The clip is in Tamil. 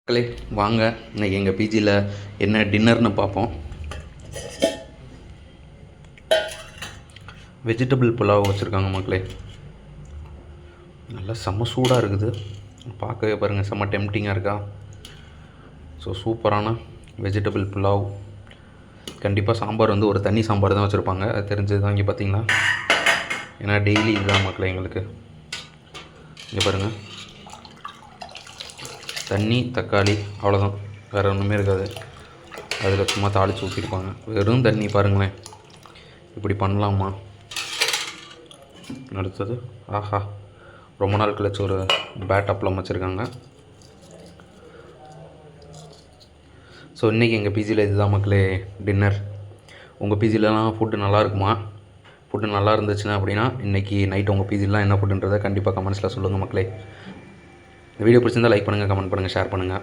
மக்களே வாங்க இன்றைக்கி எங்கள் பிஜியில் என்ன டின்னர்னு பார்ப்போம். வெஜிடபிள் புலாவ் வச்சுருக்காங்க மக்களே. நல்லா செம்ம சூடாக இருக்குது, பார்க்கவே பாருங்கள், செம்ம டெம்டிங்காக இருக்கா. ஸோ சூப்பரான வெஜிடபிள் புலாவ். கண்டிப்பாக சாம்பார் வந்து ஒரு தனி சாம்பார் தான் வச்சுருப்பாங்க, அது தெரிஞ்சது தான். இங்கே பார்த்தீங்களா, ஏன்னா டெய்லி இதுதான் மக்களே எங்களுக்கு. இங்கே பாருங்கள், தண்ணி தக்காளி அவ்வளோதான், வேறு ஒன்றுமே இருக்காது. அதில் சும்மா தாளித்து ஊற்றிருப்பாங்க, வெறும் தண்ணி. பாருங்களேன், இப்படி பண்ணலாமா? அடுத்தது, ஆஹா, ரொம்ப நாள் கழிச்சு ஒரு பேட் அப்பளம் வச்சுருக்காங்க. ஸோ இன்றைக்கி எங்கள் பிஜியில் இதுதான் மக்களே டின்னர். உங்கள் பிஜிலலாம் ஃபுட்டு நல்லா இருக்குமா? ஃபுட்டு நல்லா இருந்துச்சுன்னா அப்படின்னா இன்றைக்கி நைட் உங்கள் பிஜிலாம் என்ன ஃபுட்டுன்றதை கண்டிப்பாக கமெண்ட்ஸில் சொல்லுங்கள் மக்களே. இந்த வீடியோ பிடிச்சிருந்தால் லைக் பண்ணுங்கள், கமெண்ட் பண்ணுங்கள், ஷேர் பண்ணுங்கள்.